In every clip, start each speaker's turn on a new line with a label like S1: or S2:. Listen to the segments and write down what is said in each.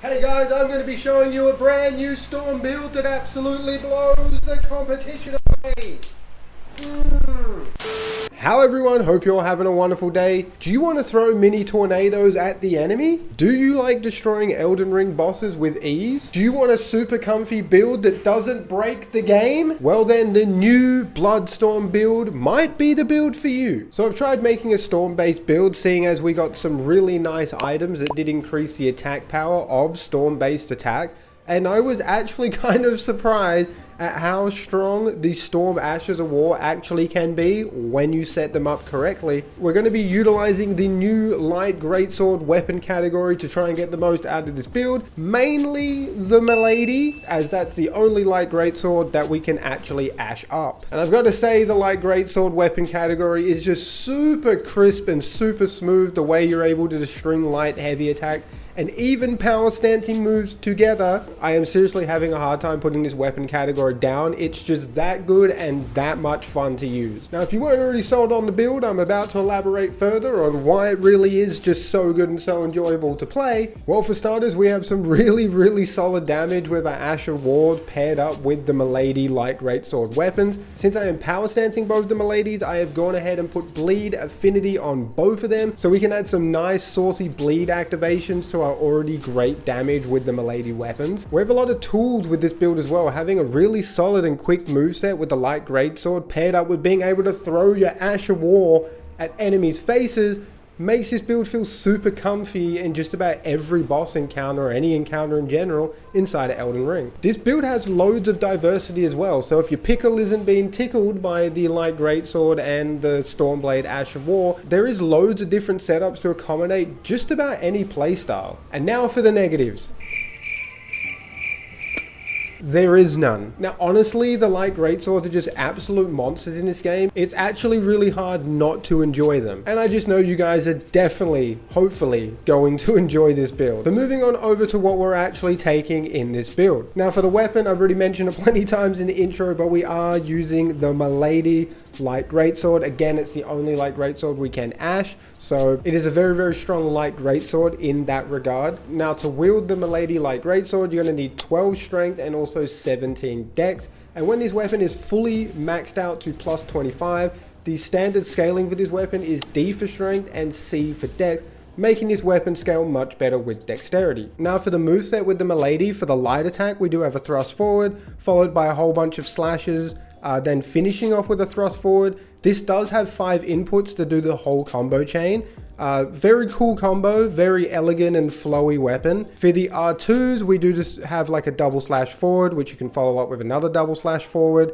S1: Hey guys, I'm going to be showing you a brand new storm build that absolutely blows the competition away. Hello everyone, hope you're having a wonderful day. Do you want to throw mini tornadoes at the enemy? Do you like destroying Elden Ring bosses with ease? Do you want a super comfy build that doesn't break the game? Well then, the new Bloodstorm build might be the build for you. So I've tried making a storm based build, seeing as we got some really nice items that did increase the attack power of storm based attacks. And I was actually kind of surprised at how strong the Storm Ashes of War actually can be when you set them up correctly. We're going to be utilizing the new light greatsword weapon category to try and get the most out of this build. Mainly the Milady, as that's the only light greatsword that we can actually ash up. And I've got to say, the light greatsword weapon category is just super crisp and super smooth, the way you're able to string light heavy attacks and even power stancing moves together. I am seriously having a hard time putting this weapon category down. It's just that good and that much fun to use. Now, if you weren't already sold on the build, I'm about to elaborate further on why it really is just so good and so enjoyable to play. Well, for starters, we have some really solid damage with our Asher Ward paired up with the Milady light greatsword weapons. Since I am power stancing both the Miladies, I have gone ahead and put bleed affinity on both of them, so we can add some nice saucy bleed activations to our already great damage with the Milady weapons. We have a lot of tools with this build as well, having a really solid and quick moveset with the light greatsword paired up with being able to throw your Asher War at enemies' faces makes this build feel super comfy in just about every boss encounter or any encounter in general inside of Elden Ring. This build has loads of diversity as well, so if your pickle isn't being tickled by the light greatsword and the Stormblade Ash of War, there is loads of different setups to accommodate just about any playstyle. And now for the negatives. There is none. Now, honestly, the light greatswords are just absolute monsters in this game. It's actually really hard not to enjoy them. And I just know you guys are definitely, hopefully, going to enjoy this build. But moving on over to what we're actually taking in this build. Now, for the weapon, I've already mentioned it plenty times in the intro, but we are using the Milady light greatsword. Again, it's the only light greatsword we can ash, so it is a very strong light greatsword in that regard. Now, to wield the Milady light greatsword, you're going to need 12 strength and also 17 dex. And when this weapon is fully maxed out to plus 25, the standard scaling for this weapon is D for strength and C for dex, making this weapon scale much better with dexterity. Now, for the moveset with the Milady, for the light attack, we do have a thrust forward, followed by a whole bunch of slashes, then finishing off with a thrust forward. This does have 5 inputs to do the whole combo chain. Very cool combo, very elegant and flowy weapon. For the R2s, we do just have like a double slash forward, which you can follow up with another double slash forward.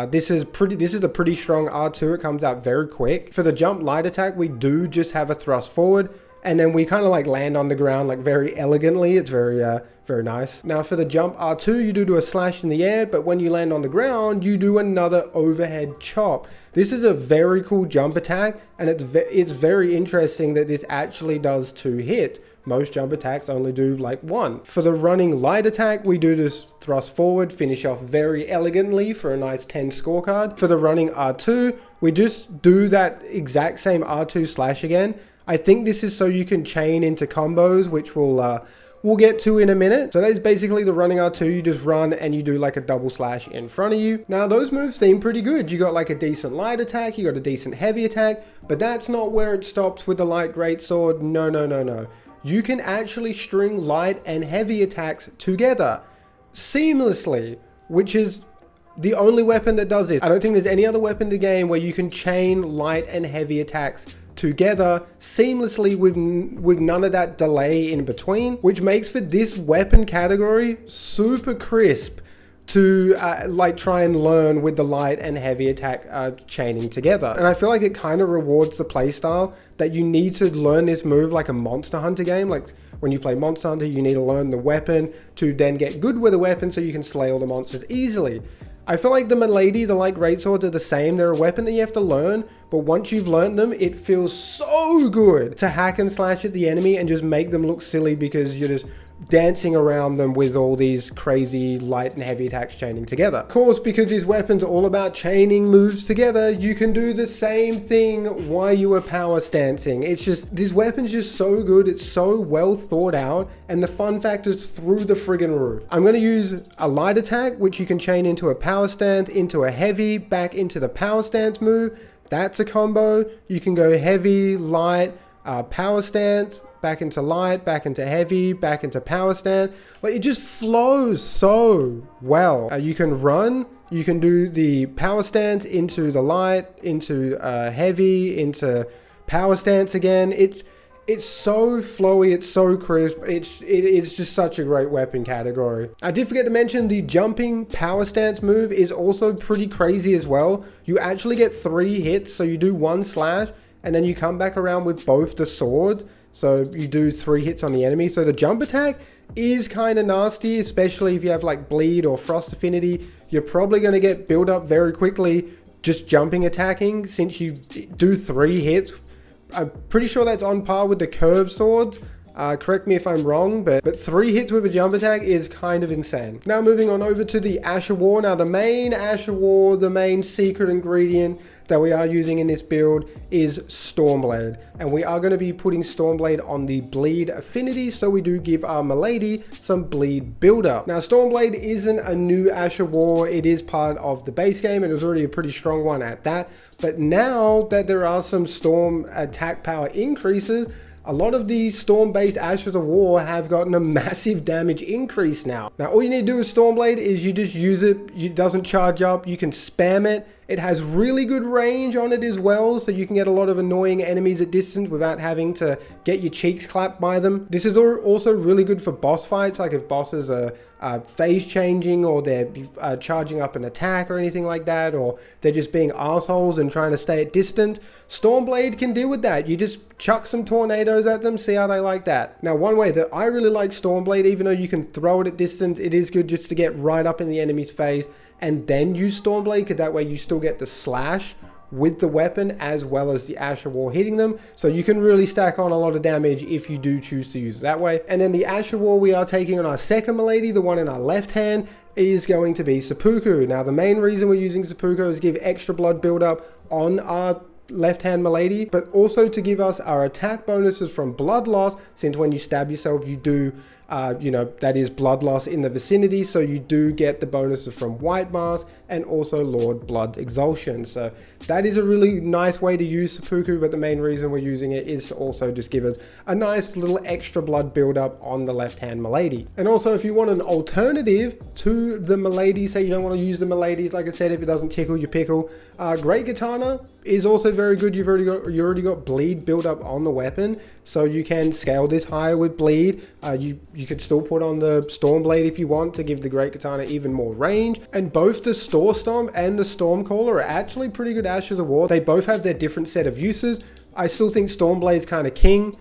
S1: This is a pretty strong R2. It comes out very quick. For the jump light attack, we do just have a thrust forward, and then we kind of like land on the ground like very elegantly. It's very nice. Now, for the jump R2, you do a slash in the air, but when you land on the ground, you do another overhead chop. This is a very cool jump attack, and it's very interesting that this actually does 2 hit. Most jump attacks only do like 1. For the running light attack, we do this thrust forward, finish off very elegantly for a nice 10 scorecard. For the running R2, we just do that exact same R2 slash again. I think this is so you can chain into combos, which we'll get to in a minute. So that's basically the running R2. You just run and you do like a double slash in front of you. Now, those moves seem pretty good. You got like a decent light attack, you got a decent heavy attack, but that's not where it stops with the light greatsword. No. You can actually string light and heavy attacks together seamlessly, which is the only weapon that does this. I don't think there's any other weapon in the game where you can chain light and heavy attacks together seamlessly with none of that delay in between, which makes for this weapon category super crisp to like try and learn with the light and heavy attack chaining together. And I feel like it kind of rewards the playstyle that you need to learn this move like a Monster Hunter game. Like when you play Monster Hunter, you need to learn the weapon to then get good with the weapon so you can slay all the monsters easily. I feel like the Milady, the light greatswords are the same. They're a weapon that you have to learn, but once you've learned them, it feels so good to hack and slash at the enemy and just make them look silly because you're just dancing around them with all these crazy light and heavy attacks chaining together. Of course, because this weapon's all about chaining moves together, you can do the same thing while you are power stancing. It's just, this weapon's just so good, it's so well thought out, and the fun factor's through the friggin' roof. I'm going to use a light attack, which you can chain into a power stance, into a heavy, back into the power stance move. That's a combo. You can go heavy, light, power stance, back into light, back into heavy, back into power stance. Like, it just flows so well. You can run, you can do the power stance into the light, into heavy, into power stance again. It's so flowy, it's so crisp, it's just such a great weapon category. I did forget to mention the jumping power stance move is also pretty crazy as well. You actually get 3 hits, so you do 1 slash, and then you come back around with both the swords. So you do 3 hits on the enemy. So the jump attack is kind of nasty, especially if you have like bleed or frost affinity. You're probably going to get build up very quickly just jumping attacking, since you do 3 hits. I'm pretty sure that's on par with the curved swords. Correct me if I'm wrong, but 3 hits with a jump attack is kind of insane. Now moving on over to the Asher War. Now the main Asher War, the main secret ingredient that we are using in this build is Stormblade, and we are going to be putting Stormblade on the bleed affinity, so we do give our Milady some bleed buildup. Now Stormblade isn't a new Asher War, it is part of the base game, and it was already a pretty strong one at that, but now that there are some storm attack power increases, a lot of the storm-based Ashers of War have gotten a massive damage increase now. Now all you need to do with Stormblade is you just use it, it doesn't charge up, you can spam it. It has really good range on it as well, so you can get a lot of annoying enemies at distance without having to get your cheeks clapped by them. This is also really good for boss fights, like if bosses are phase changing, or they're charging up an attack or anything like that, or they're just being assholes and trying to stay at distance. Stormblade can deal with that. You just chuck some tornadoes at them, see how they like that. Now one way that I really like Stormblade, even though you can throw it at distance, it is good just to get right up in the enemy's face and then use Stormblade, because that way you still get the slash with the weapon as well as the Asher War hitting them. So you can really stack on a lot of damage if you do choose to use it that way. And then the Asher War we are taking on our second Milady, the one in our left hand, is going to be Seppuku. Now the main reason we're using Seppuku is to give extra blood buildup on our left hand Milady, but also to give us our attack bonuses from blood loss, since when you stab yourself you do that is blood loss in the vicinity, so you do get the bonuses from White Mask and also Lord Blood Exaltation. So that is a really nice way to use Seppuku, but the main reason we're using it is to also just give us a nice little extra blood buildup on the left hand Milady. And also if you want an alternative to the Milady, say you don't want to use the Miladies, like I said, if it doesn't tickle your pickle, Great Katana is also very good. You already got bleed build up on the weapon, so you can scale this higher with bleed. You could still put on the Stormblade if you want to give the Great Katana even more range. And both the Store Stomp and the Stormcaller are actually pretty good Ashes of War. They both have their different set of uses. I still think Stormblade's kind of king.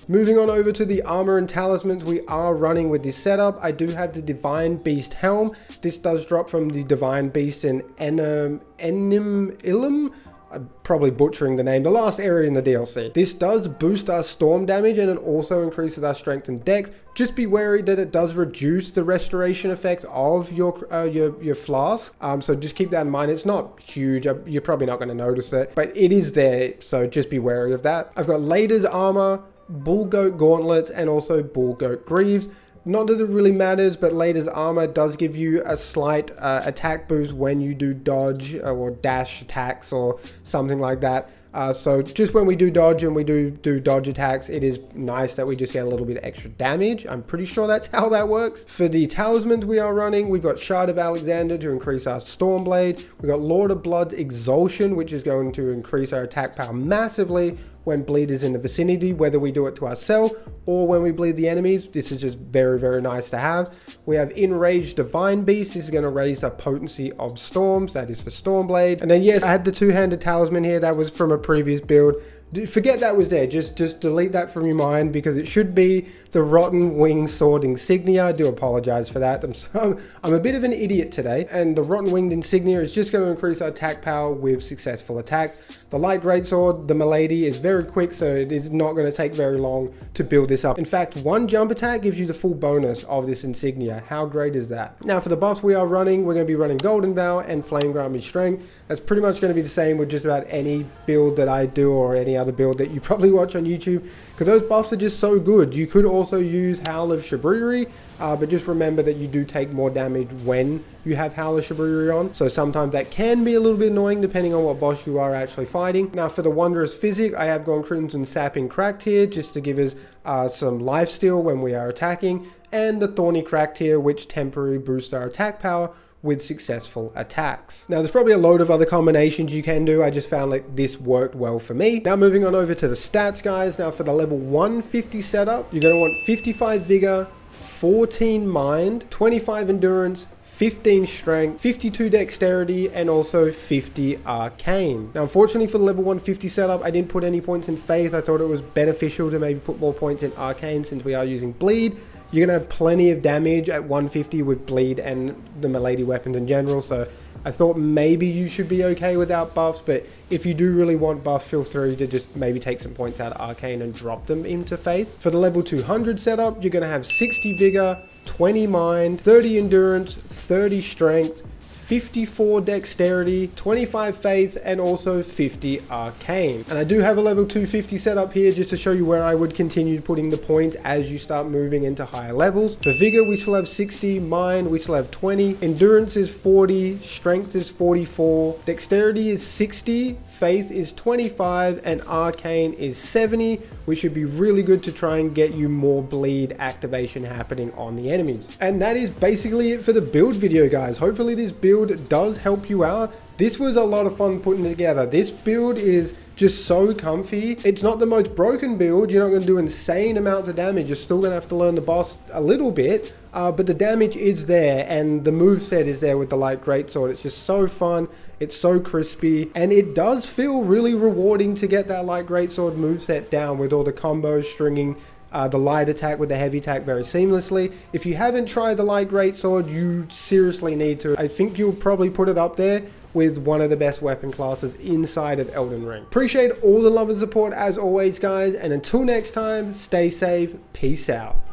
S1: Moving on over to the armor and talismans we are running with this setup. I do have the Divine Beast helm. This does drop from the Divine Beast in Enim Ilum. I'm probably butchering the name, the last area in the DLC. This does boost our storm damage, and it also increases our strength and dex. Just be wary that it does reduce the restoration effect of your flask. So just keep that in mind. It's not huge. You're probably not going to notice it, but it is there. So just be wary of that. I've got Lader's armor, Bull Goat gauntlets, and also Bull Goat greaves. Not that it really matters, but Lader's armor does give you a slight attack boost when you do dodge or dash attacks or something like that. So just when we do dodge and we do dodge attacks, it is nice that we just get a little bit of extra damage. I'm pretty sure that's how that works. For the talismans we are running, we've got Shard of Alexander to increase our Stormblade. We've got Lord of Blood's Exaltation, which is going to increase our attack power massively when bleed is in the vicinity, whether we do it to ourselves or when we bleed the enemies. This is just very, very nice to have. We have Enraged Divine Beast. This is going to raise the potency of storms. That is for Stormblade. And then yes, I had the two-handed talisman here. That was from a previous build. Forget that was there. Just delete that from your mind, because it should be the Rotten Winged Sword Insignia. I do apologize for that. I'm a bit of an idiot today. And the Rotten Winged Insignia is just going to increase our attack power with successful attacks. The Light Greatsword, the Milady, is very quick, so it is not going to take very long to build this up. In fact, one jump attack gives you the full bonus of this insignia. How great is that? Now for the buffs we are running, we're going to be running Golden Vow and Flame Grant Strength. That's pretty much going to be the same with just about any build that I do, or any other build that you probably watch on YouTube, because those buffs are just so good. You could also use Howl of Shibriri, but just remember that you do take more damage when you have Howl of Shibriri on, so sometimes that can be a little bit annoying depending on what boss you are actually fighting. Now for the Wondrous Physick, I have gone Crimson Sapping Cracked here just to give us some lifesteal when we are attacking, and the Thorny Cracked here, which temporarily boosts our attack power with successful attacks. Now there's probably a load of other combinations you can do. I just found like this worked well for me. Now moving on over to the stats, guys. Now for the level 150 setup, you're going to want 55 vigor, 14 mind, 25 endurance, 15 strength, 52 dexterity, and also 50 arcane. Now unfortunately for the level 150 setup, I didn't put any points in faith. I thought it was beneficial to maybe put more points in arcane, since we are using bleed. You're going to have plenty of damage at 150 with bleed and the Milady weapons in general, so I thought maybe you should be okay without buffs, but if you do really want buffs, feel free to just maybe take some points out of arcane and drop them into faith. For the level 200 setup, you're going to have 60 vigor, 20 mind, 30 endurance, 30 strength, 54 dexterity, 25 faith, and also 50 arcane. And I do have a level 250 set up here just to show you where I would continue putting the points as you start moving into higher levels. For vigor, we still have 60, mind, we still have 20, endurance is 40, strength is 44, dexterity is 60, faith is 25, and arcane is 70, which should be really good to try and get you more bleed activation happening on the enemies. And that is basically it for the build video, guys. Hopefully this build does help you out. This was a lot of fun putting it together. This build is just so comfy. It's not the most broken build. You're not going to do insane amounts of damage. You're still going to have to learn the boss a little bit, but the damage is there, and the moveset is there with the Light Greatsword. It's just so fun. It's so crispy, and it does feel really rewarding to get that Light Greatsword moveset down with all the combos, stringing the light attack with the heavy attack very seamlessly. If you haven't tried the Light Greatsword, you seriously need to. I think you'll probably put it up there with one of the best weapon classes inside of Elden Ring. Appreciate all the love and support as always, guys, and until next time, stay safe, peace out.